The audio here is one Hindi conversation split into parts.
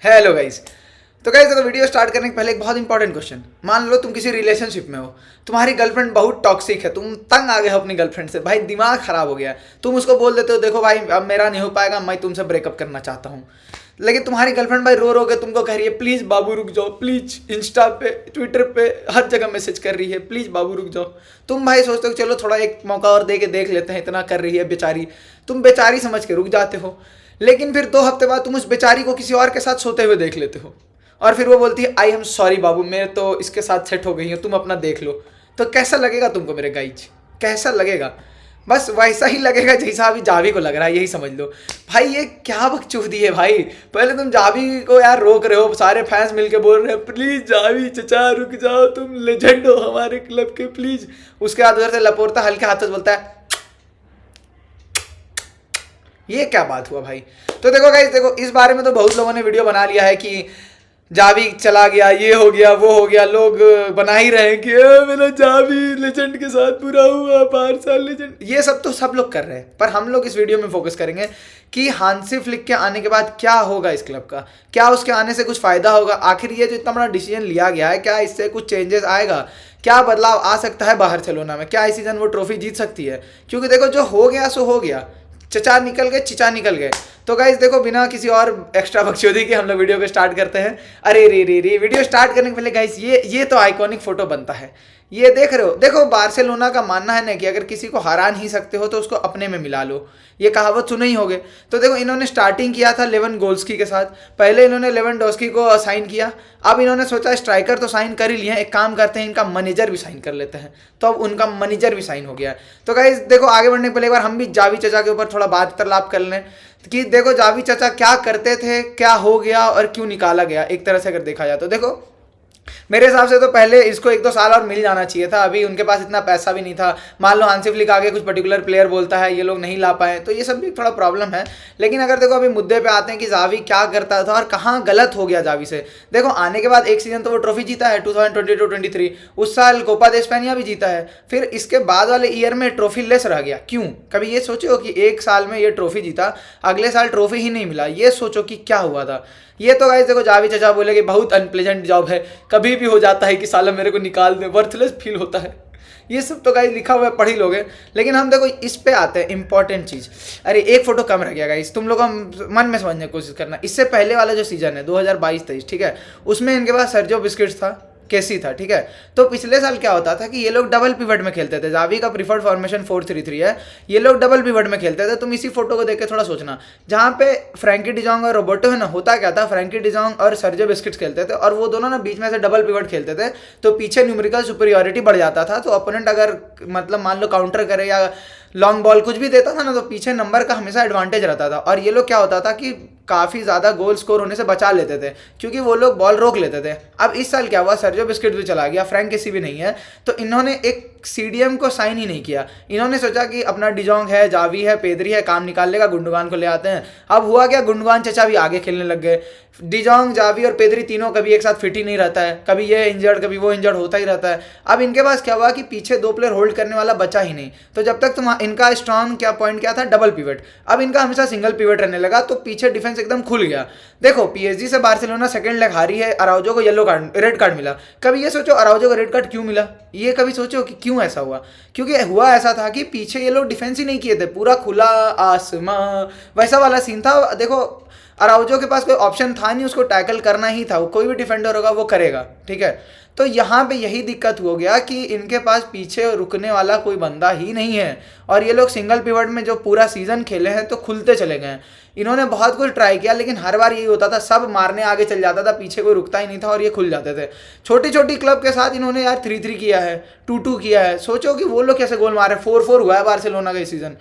Hello guys. तो गाइस देखो, वीडियो स्टार्ट करने के पहले एक बहुत इंपॉर्टेंट क्वेश्चन। मान लो तुम किसी रिलेशनशिप में हो, तुम्हारी गर्लफ्रेंड बहुत टॉक्सिक है, तुम तंग आ गए हो अपनी गर्लफ्रेंड से, भाई दिमाग खराब हो गया है। तुम उसको बोल देते हो देखो भाई अब मेरा नहीं हो पाएगा, मैं तुमसे ब्रेकअप करना चाहता हूँ। लेकिन तुम्हारी गर्लफ्रेंड भाई रो रो के तुमको कह रही है प्लीज़ बाबू रुक जाओ, प्लीज़ इंस्टा पे ट्विटर पे हर जगह मैसेज कर रही है प्लीज़ बाबू रुक जाओ। तुम भाई सोचते हो चलो थोड़ा एक मौका और दे के देख लेते हैं, इतना कर रही है बेचारी, तुम बेचारी समझ के रुक जाते हो। लेकिन फिर 2 हफ्ते बाद तुम उस बेचारी को किसी और के साथ सोते हुए देख लेते हो, और फिर वो बोलती है आई एम सॉरी बाबू, मैं तो इसके साथ सेट हो गई हूँ, तुम अपना देख लो। तो कैसा लगेगा तुमको मेरे गाइज, कैसा लगेगा? बस वैसा ही लगेगा जैसा अभी जावी को लग रहा है, यही समझ लो। भाई ये क्या बकचोदी है भाई। पहले तुम जावी को यार रोक रहे हो, सारे फैंस मिलके बोल रहे हैं प्लीज जावी चचा रुक जाओ, तुम लेजेंड हो हमारे क्लब के प्लीज। उसके बाद उधर से लपोरता हल्के हाथों से बोलता है ये क्या बात हुआ भाई। तो देखो गाइस, देखो इस बारे में तो बहुत लोगों ने वीडियो बना लिया है कि जावी चला गया, ये हो गया वो हो गया, लोग बना ही रहे हैं कि मेरा जावी लेजेंड के साथ बुरा हुआ, 5 साल लेजेंड, ये सब तो सब लोग कर रहे हैं। पर हम लोग इस वीडियो में फोकस करेंगे कि हांसी फ्लिक के आने के बाद क्या होगा इस क्लब का, क्या उसके आने से कुछ फायदा होगा, आखिर ये जो इतना बड़ा डिसीजन लिया गया है क्या इससे कुछ चेंजेस आएगा, क्या बदलाव आ सकता है बार्सिलोना में, क्या इस सीजन वो ट्रॉफी जीत सकती है। क्योंकि देखो जो हो गया सो हो गया, चचा निकल गए चिचा निकल गए। तो गाइज देखो बिना किसी और एक्स्ट्रा बकचोदी के हम लोग वीडियो को स्टार्ट करते हैं। अरे रे रे रे, वीडियो स्टार्ट करने के पहले गाइज ये तो आइकॉनिक फोटो बनता है, ये देख रहे हो। देखो बार्सिलोना का मानना है ना कि अगर किसी को हरा नहीं सकते हो तो उसको अपने में मिला लो, ये कहावत सुने ही होगे। तो देखो इन्होंने स्टार्टिंग किया था लेवेंडोव्स्की के साथ, पहले इन्होंने लेवेंडोव्स्की को साइन किया, अब इन्होंने सोचा स्ट्राइकर तो साइन कर ही लिया, एक काम करते हैं इनका मैनेजर भी साइन कर लेते हैं। तो अब उनका मैनेजर भी साइन हो गया है। तो गाइज देखो आगे बढ़ने के पहले एक बार हम भी जावी चचा के ऊपर थोड़ा वार्तालाप कर लें कि देखो जावी चाचा क्या करते थे, क्या हो गया और क्यों निकाला गया। एक तरह से अगर देखा जाए तो देखो मेरे हिसाब से तो पहले इसको 1-2 साल और मिल जाना चाहिए था, अभी उनके पास इतना पैसा भी नहीं था। मान लो हांसी फ्लिक आगे कुछ पर्टिकुलर प्लेयर बोलता है ये लोग नहीं ला पाए, तो ये सब भी थोड़ा प्रॉब्लम है। लेकिन अगर देखो अभी मुद्दे पे आते हैं कि जावी क्या करता था और कहाँ गलत हो गया जावी से। देखो आने के बाद एक सीजन तो वो ट्रॉफी जीता है 2022-23, उस साल कोपा दे स्पेनिया भी जीता है, फिर इसके बाद वाले ईयर में ट्रॉफी लेस रह गया। क्यों? कभी ये सोचो कि एक साल में ये ट्रॉफी जीता, अगले साल ट्रॉफी ही नहीं मिला, ये सोचो कि क्या हुआ था। ये तो गाइस देखो जावी चचा बोले कि बहुत अनप्लेजेंट जॉब है, कभी भी हो जाता है कि साला मेरे को निकाल दे, वर्थलेस फील होता है। ये सब तो गाइस लिखा हुआ है, पढ़ ही लोगे। लेकिन हम देखो इस पे आते हैं इंपॉर्टेंट चीज़। अरे एक फोटो कम रह गया गाइस, तुम लोग मन में समझने की कोशिश करना। इससे पहले वाला जो सीजन है 2022-23, ठीक है, उसमें इनके पास सर्जियो बिस्किट्स था, केसी था, ठीक है। तो पिछले साल क्या होता था कि ये लोग डबल पिवट में खेलते थे, जावी का प्रीफर्ड फॉर्मेशन 4-3-3 है, ये लोग डबल पिवट में खेलते थे। तुम इसी फोटो को देख के थोड़ा सोचना, जहाँ पे फ्रैंकी डिजोंग और रोबर्टो है ना, होता क्या था, फ्रैंकी डिजोंग और सर्जियो बिस्किट्स खेलते थे और वो दोनों ना बीच में से डबल पिवट खेलते थे, तो पीछे न्यूमेरिकल सुपीरियॉरिटी बढ़ जाता था। तो अपोनेंट अगर मतलब मान लो काउंटर करे या लॉन्ग बॉल कुछ भी देता था ना, तो पीछे नंबर का हमेशा एडवांटेज रहता था। और ये लोग क्या होता था कि काफ़ी ज़्यादा गोल स्कोर होने से बचा लेते थे, क्योंकि वो लोग बॉल रोक लेते थे। अब इस साल क्या हुआ, सर्जियो बिस्किट भी चला गया, फ्रैंक केसी भी नहीं है, तो इन्होंने एक सीडीएम को साइन ही नहीं किया। इन्होंने सोचा कि अपना डिजोंग है, जावी है, पेदरी है, काम निकाल लेगा, गुंडोगान को ले आते हैं। अब हुआ क्या, गुंडोगान चचा भी आगे खेलने लग गए। डिजोंग, जावी और पेदरी तीनों कभी एक साथ फिट ही नहीं रहता है, कभी ये इंजर्ड कभी वो इंजर्ड होता ही रहता है। अब इनके पास क्या हुआ कि पीछे 2 प्लेयर होल्ड करने वाला बचा ही नहीं। तो जब तक तुम इनका स्ट्रॉन्ग क्या पॉइंट क्या था, डबल पिवट, अब इनका हमेशा सिंगल पिवट रहने लगा, तो पीछे डिफेंस एकदम खुल गया। देखो पीएसजी से बार्सिलोना सेकंड लेग हारी है, अराउजो को येलो कार्ड रेड कार्ड मिला। कभी ये सोचो अराउजो को रेड कार्ड क्यों मिला, ये कभी सोचो कि क्यों ऐसा हुआ। क्योंकि हुआ ऐसा था कि पीछे ये लोग डिफेंस ही नहीं किए थे, पूरा खुला आसमां वैसा वाला सीन था। देखो अराउजो के पास कोई ऑप्शन था नहीं, उसको टैकल करना ही था, कोई भी डिफेंडर होगा वो करेगा, ठीक है। तो यहाँ पे यही दिक्कत हो गया कि इनके पास पीछे रुकने वाला कोई बंदा ही नहीं है, और ये लोग सिंगल पिवट में जो पूरा सीजन खेले हैं तो खुलते चले गए हैं। इन्होंने बहुत कुछ ट्राई किया, लेकिन हर बार यही होता था, सब मारने आगे चल जाता था, पीछे कोई रुकता ही नहीं था और ये खुल जाते थे। छोटी छोटी क्लब के साथ इन्होंने यार 3-3 किया है, 2-2 किया है, सोचो कि वो लोग कैसे गोल मारे। 4-4 हुआ है बार्सिलोना का इस सीजन।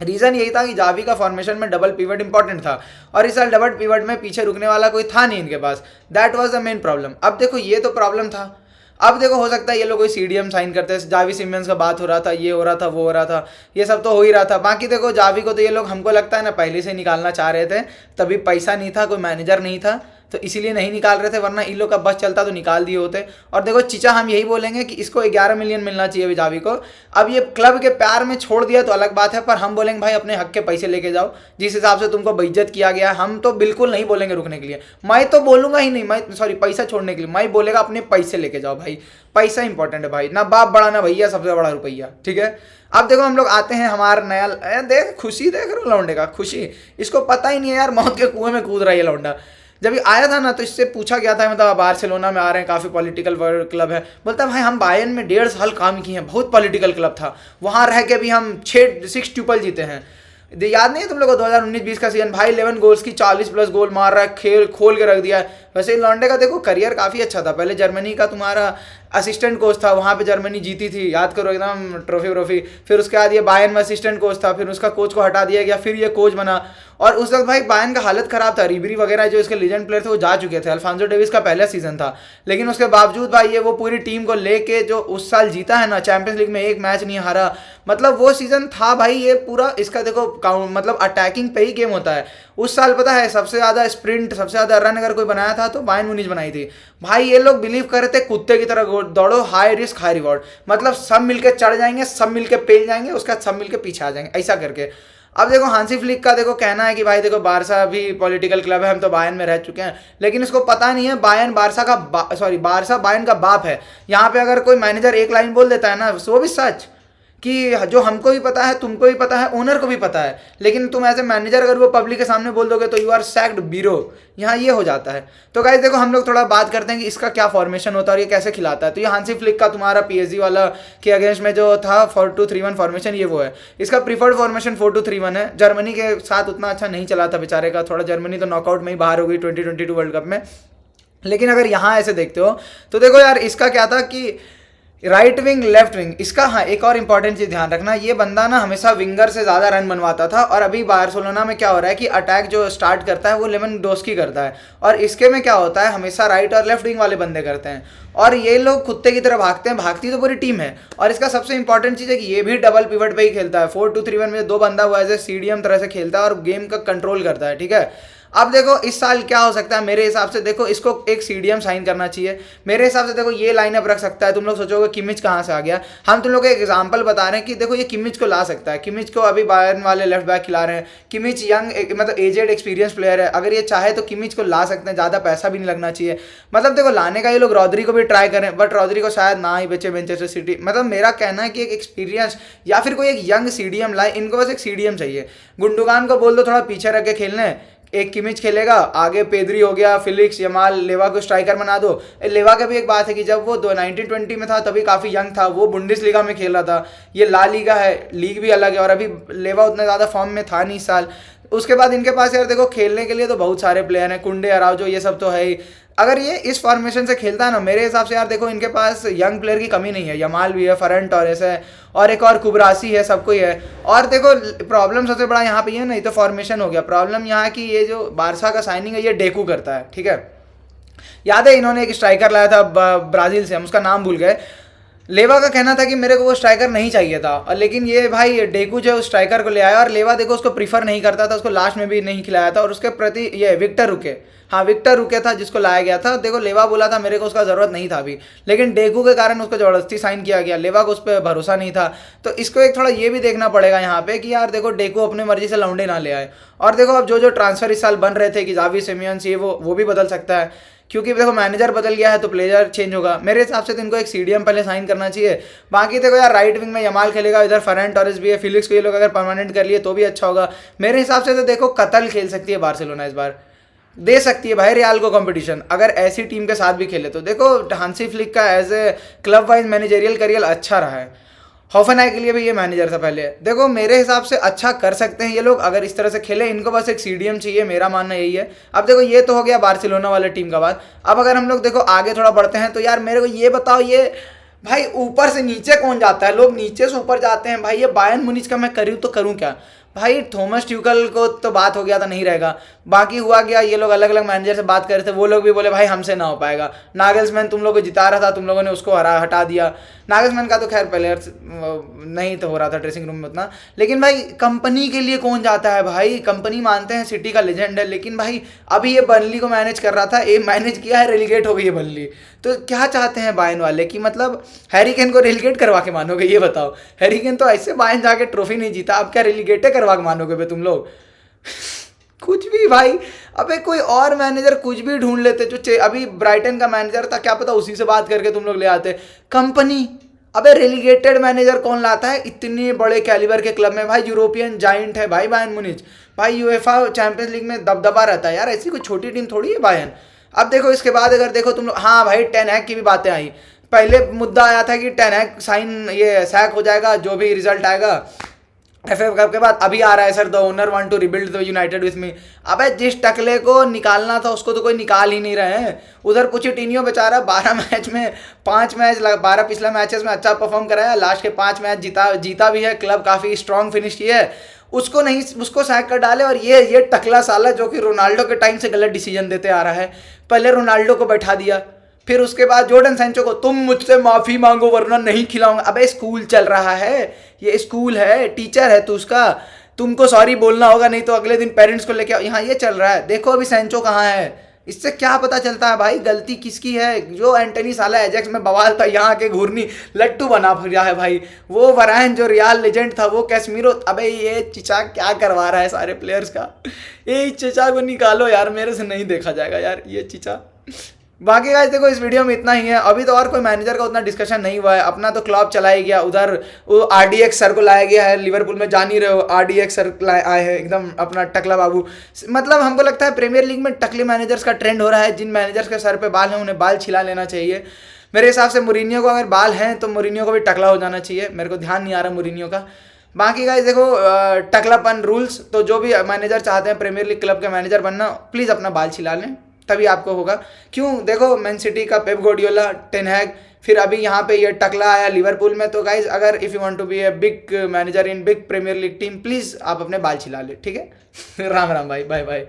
रीज़न यही था कि जावी का फॉर्मेशन में डबल पिवट इंपॉर्टेंट था, और इस साल डबल पिवट में पीछे रुकने वाला कोई था नहीं इनके पास। That was the main problem. अब देखो ये तो प्रॉब्लम था, अब देखो हो सकता है ये लोग कोई सीडीएम साइन करते हैं, जावी सिमेंस का बात हो रहा था, ये हो रहा था, वो हो रहा था, ये सब तो हो ही रहा था। बाकी देखो जावी को तो ये लोग हमको लगता है ना पहले से निकालना चाह रहे थे, तभी पैसा नहीं था, कोई मैनेजर नहीं था, तो इसीलिए नहीं निकाल रहे थे, वरना इन लोग का बस चलता तो निकाल दिए होते। और देखो चीचा हम यही बोलेंगे कि इसको 11 मिलियन मिलना चाहिए अभी जावी को। अब ये क्लब के प्यार में छोड़ दिया तो अलग बात है, पर हम बोलेंगे भाई अपने हक के पैसे लेके जाओ। जिस हिसाब से तुमको बेइज्जत किया गया, हम तो बिल्कुल नहीं बोलेंगे रुकने के लिए। मैं तो बोलूंगा ही नहीं, मैं सॉरी पैसा छोड़ने के लिए मैं बोलेगा अपने पैसे लेके जाओ भाई। पैसा इंपॉर्टेंट है भाई, ना बाप बड़ा ना भैया, सबसे बड़ा रुपया, ठीक है। अब देखो हम लोग आते हैं हमारा नया, देख खुशी देख रहे हो लौंडे का, खुशी इसको पता ही नहीं है यार, मौत के कुएं में कूद रहा है ये लौंडा। जब ये आया था ना तो इससे पूछा गया था, मतलब बार्सिलोना में आ रहे हैं, काफ़ी पॉलिटिकल क्लब है। बोलता भाई हम बायर्न में 1.5 साल काम किए हैं, बहुत पॉलिटिकल क्लब था, वहाँ रह के भी हम 6 ट्यूपल जीते हैं। याद नहीं है तुम लोग को 2019-20 का सीजन, भाई 11 गोल्स की 40+ गोल मार रहा है, खेल खोल के रख दिया है। वैसे लॉन्डे का देखो करियर काफ़ी अच्छा था, पहले जर्मनी का तुम्हारा असिस्टेंट कोच था, वहाँ पे जर्मनी जीती थी, याद करो एकदम ट्रॉफी। फिर उसके बाद ये बायर्न में असिस्टेंट कोच था, फिर उसका कोच को हटा दिया गया, फिर ये कोच बना। और उस वक्त भाई बायर्न का हालत खराब था, रिबेरी वगैरह जो इसके लीजेंड प्लेयर थे वो जा चुके थे, अल्फांसो डेविस का पहला सीजन था। लेकिन उसके बावजूद भाई ये वो पूरी टीम को लेके जो उस साल जीता है ना, चैंपियंस लीग में एक मैच नहीं हारा, मतलब वो सीजन था भाई ये पूरा। इसका देखो मतलब अटैकिंग पे ही गेम होता है। उस साल पता है सबसे ज़्यादा स्प्रिंट, सबसे ज़्यादा रन अगर कोई बनाया था तो बायर्न म्यूनिच बनाई थी भाई। ये लोग बिलीव कर रहे थे कुत्ते की तरह दौड़ो, हाई रिस्क हाई रिवॉर्ड, मतलब सब मिलके चढ़ जाएंगे, सब मिलके पेल जाएंगे, उसका सब मिलके पीछे आ जाएंगे, ऐसा करके। अब देखो हांसी फ्लिक का देखो कहना है कि भाई देखो बारसा भी पॉलिटिकल क्लब है, हम तो बायर्न में रह चुके हैं, लेकिन इसको पता नहीं है बायर्न बारसा का बारसा बायर्न का बाप है। यहाँ पे अगर कोई मैनेजर एक लाइन बोल देता है ना, वो भी सच कि जो हमको भी पता है, तुमको भी पता है, ओनर को भी पता है, लेकिन तुम एज ए मैनेजर अगर वो पब्लिक के सामने बोल दोगे तो यू आर सैक्ड बीरो, यहाँ ये हो जाता है। तो गाइस देखो हम लोग थोड़ा बात करते हैं कि इसका क्या फॉर्मेशन होता है और ये कैसे खिलाता है। तो ये हांसी फ्लिक का तुम्हारा PSG वाला के अगेंस्ट में जो था 4-2-3-1 फॉर्मेशन, ये वो है। इसका प्रीफर्ड फॉर्मेशन 4-2-3-1 है। जर्मनी के साथ उतना अच्छा नहीं चला था बेचारे का, थोड़ा जर्मनी तो नॉकआउट में ही बाहर हो गई 2022 वर्ल्ड कप में। लेकिन अगर यहाँ ऐसे देखते हो तो देखो यार इसका क्या था कि राइट विंग लेफ्ट विंग इसका, हाँ एक और इंपॉर्टेंट चीज़ ध्यान रखना, ये बंदा ना हमेशा विंगर से ज़्यादा रन बनवाता था। और अभी बार्सिलोना में क्या हो रहा है कि अटैक जो स्टार्ट करता है वो लेवेंडोस्की करता है, और इसके में क्या होता है हमेशा राइट और लेफ्ट विंग वाले बंदे करते हैं, और ये लोग कुत्ते की तरह भागते हैं, भागती तो पूरी टीम है। और इसका सबसे इंपॉर्टेंट चीज़ है कि ये भी डबल पिवट पे ही खेलता है। 4-2-3-1 में 2 बंदा हुआ एज ए CDM तरह से खेलता है और गेम का कंट्रोल करता है, ठीक है। अब देखो इस साल क्या हो सकता है मेरे हिसाब से, देखो इसको एक CDM साइन करना चाहिए मेरे हिसाब से। देखो ये लाइनअप रख सकता है, तुम लोग सोचोगे किमिच कहाँ से आ गया, हम तुम लोग को एक एग्जांपल बता रहे हैं कि देखो ये किमिच को ला सकता है। किमिच को अभी बायर्न वाले लेफ्ट बैक खिला रहे हैं, किमिच यंग मतलब एजेड एक्सपीरियंस प्लेयर है, अगर ये चाहे तो किमिच को ला सकते हैं, ज़्यादा पैसा भी नहीं लगना चाहिए। मतलब देखो लाने का ये लोग रॉद्री को भी ट्राई करें, बट रॉद्री को शायद ना ही बेचे मैनचेस्टर सिटी। मतलब मेरा कहना है कि एक एक्सपीरियंस या फिर कोई एक यंग CDM लाए, इनको बस एक CDM चाहिए। गुंडुगान को बोल दो थोड़ा पीछे रख के खेलने, एक किमिच खेलेगा, आगे पेद्री हो गया, फिलिक्स, यमाल, लेवा को स्ट्राइकर बना दो। लेवा का भी एक बात है कि जब वो 1920 में था तभी काफ़ी यंग था, वो बुंडेसलीगा में खेल रहा था, ये ला लीगा है, लीग भी अलग है, और अभी लेवा उतना ज़्यादा फॉर्म में था नहीं इस साल। उसके बाद इनके पास यार देखो खेलने के लिए तो बहुत सारे प्लेयर हैं, कुंडे, अराउजो, ये सब तो है ही। अगर ये इस फॉर्मेशन से खेलता है ना मेरे हिसाब से यार देखो इनके पास यंग प्लेयर की कमी नहीं है, यमाल भी है, फरहान टोरेस है, और एक और कुबरासी है, सबको ही है। और देखो प्रॉब्लम सबसे बड़ा यहाँ पे ये नहीं तो फॉर्मेशन हो गया, प्रॉब्लम यहाँ की ये जो बारसा का साइनिंग है ये डेकू करता है, ठीक है। याद है इन्होंने एक स्ट्राइकर लाया था ब्राज़ील से, हम उसका नाम भूल गए। लेवा का कहना था कि मेरे को वो स्ट्राइकर नहीं चाहिए था, और लेकिन ये भाई डेकू जो उस स्ट्राइकर को ले आया, और लेवा देखो उसको प्रीफर नहीं करता था, उसको लास्ट में भी नहीं खिलाया था। और उसके प्रति ये विक्टर रुके, हाँ विक्टर रुके था जिसको लाया गया था। देखो लेवा बोला था मेरे को उसका ज़रूरत नहीं था अभी, लेकिन डेकू के कारण उसको ज़बरदस्ती साइन किया गया, लेवा को उस पर भरोसा नहीं था। तो इसको एक थोड़ा ये भी देखना पड़ेगा यहाँ पे कि यार देखो डेकू अपनी मर्जी से लौंडे ना ले आए। और देखो अब जो ट्रांसफर इस साल बन रहे थे कि जावी सिमियंस ये वो भी बदल सकता है, क्योंकि देखो मैनेजर बदल गया है तो प्लेयर चेंज होगा। मेरे हिसाब से तो इनको एक CDM पहले साइन करना चाहिए। बाकी देखो यार राइट विंग में यमाल खेलेगा, इधर फरहान टोरेस भी है, फिलिक्स को ये लोग अगर परमानेंट कर लिए तो भी अच्छा होगा। मेरे हिसाब से तो देखो कतल खेल सकती है बार्सिलोना, इस बार दे सकती है भाई रियाल को कंपटीशन, अगर ऐसी टीम के साथ भी खेले तो। देखो हांसी फ्लिक का as a club wise managerial career अच्छा रहा है, हॉफनहाइ के लिए भी ये मैनेजर था पहले। देखो मेरे हिसाब से अच्छा कर सकते हैं ये लोग अगर इस तरह से खेले, इनको बस एक CDM चाहिए, मेरा मानना यही है। अब देखो ये तो हो गया बार्सिलोना वाले टीम का बात। अब अगर हम लोग देखो आगे थोड़ा बढ़ते हैं तो यार मेरे को ये बताओ, ये भाई ऊपर से नीचे कौन जाता है, लोग नीचे से ऊपर जाते हैं भाई। ये बायर्न म्यूनिच का मैं करूँ तो करूँ क्या भाई, थॉमस ट्यूकल को तो बात हो गया था नहीं रहेगा, बाकी हुआ क्या, ये लोग अलग अलग मैनेजर से बात कर रहे थे, वो लोग भी बोले भाई हमसे ना हो पाएगा। नागल्समैन तुम लोग को जिता रहा था, तुम लोगों ने उसको हटा दिया। नागल्समैन का तो खैर प्लेयर्स नहीं तो हो रहा था ड्रेसिंग रूम में उतना, लेकिन भाई कंपनी के लिए कौन जाता है भाई, कंपनी मानते हैं सिटी का लेजेंड है, लेकिन भाई अभी ये बर्नली को मैनेज कर रहा था, ये मैनेज किया है, रेलीगेट हो गई है बर्नली। तो क्या चाहते हैं बायर्न वाले कि मतलब हैरी केन को रेलीगेट करवा के मानोगे, ये बताओ। हैरी केन तो ऐसे बायर्न जाके ट्रॉफी नहीं जीता, अब क्या रेलीगेट करवा के मानोगे बे तुम लोग। कुछ भी भाई, अबे कोई और मैनेजर कुछ भी ढूंढ लेते, जो अभी ब्राइटन का मैनेजर था, क्या पता उसी से बात करके तुम लोग ले आते। कंपनी, अबे रेलीगेटेड मैनेजर कौन लाता है इतने बड़े कैलिबर के क्लब में भाई, यूरोपियन जाइंट है भाई बायर्न म्यूनिच, भाई यूएफा चैंपियंस लीग में दबदबा रहता है यार, ऐसी कोई छोटी टीम थोड़ी है बायर्न। अब देखो इसके बाद अगर देखो तुम लोग, हाँ भाई टेन हैग की भी बातें आई, पहले मुद्दा आया था कि टेन हैग साइन ये सैक हो जाएगा जो भी रिजल्ट आएगा एफए कप के बाद, अभी आ रहा है sir the owner want to rebuild the United with me. अबे जिस टकले को निकालना था उसको तो कोई निकाल ही नहीं रहे हैं। उधर पोचेटिनो बेचारा 12 मैच में 5 मैच 12 पिछले मैचेस में अच्छा परफॉर्म कराया, लास्ट के 5 मैच जीता भी है, क्लब काफ़ी स्ट्रॉन्ग फिनिश की है, उसको नहीं, उसको सैक कर डाले। और ये टकला साला जो कि रोनाल्डो के टाइम से गलत डिसीजन देते आ रहा है, पहले रोनाल्डो को बैठा दिया, फिर उसके बाद जॉर्डन सैंचो को तुम मुझसे माफ़ी मांगो वरना नहीं खिलाऊंगा। अबे स्कूल चल रहा है, ये स्कूल है, टीचर है तू उसका, तुमको सॉरी बोलना होगा, नहीं तो अगले दिन पेरेंट्स को लेके यहाँ ये चल रहा है। देखो अभी सैंचो कहाँ है, इससे क्या पता चलता है भाई गलती किसकी है। जो एंटनी साला एजेक्स में बवाल था, यहाँ के घूरनी लट्टू बना फिरा है भाई। वो वरायन जो रियाल लेजेंड था, वो कैसमीरो, अबे ये चिचा क्या करवा रहा है सारे प्लेयर्स का। ये चिचा को निकालो यार, मेरे से नहीं देखा जाएगा यार ये चिचा। बाकी गाइस देखो इस वीडियो में इतना ही है, अभी तो और कोई मैनेजर का उतना डिस्कशन नहीं हुआ है, अपना तो क्लॉप चलाया गया, उधर वो आरडीएक्स सर को लाया गया है लिवरपूल में, जान ही रहे हो आरडीएक्स सर आए हैं एकदम अपना टकला बाबू। मतलब हमको लगता है प्रीमियर लीग में टकले मैनेजर्स का ट्रेंड हो रहा है, जिन मैनेजर्स के सर पे बाल हैं उन्हें बाल छिला लेना चाहिए। मेरे हिसाब से मुरीनियो को अगर बाल हैं तो मुरीनियो को भी टकला हो जाना चाहिए, मेरे को ध्यान नहीं आ रहा मुरीनियो का। बाकी गाइस देखो टकलापन रूल्स, तो जो भी मैनेजर चाहते हैं प्रीमियर लीग क्लब के मैनेजर बनना, प्लीज़ अपना बाल छिला लें, तभी आपको होगा। क्यों, देखो मैन सिटी का पेप गार्डियोला, टेन हैग, फिर अभी यहाँ पे ये टकला आया लिवरपूल में। तो गाइज अगर if you want to be a big manager in big premier league team, please आप अपने बाल छिला ले, ठीक है। राम राम भाई, बाय बाय।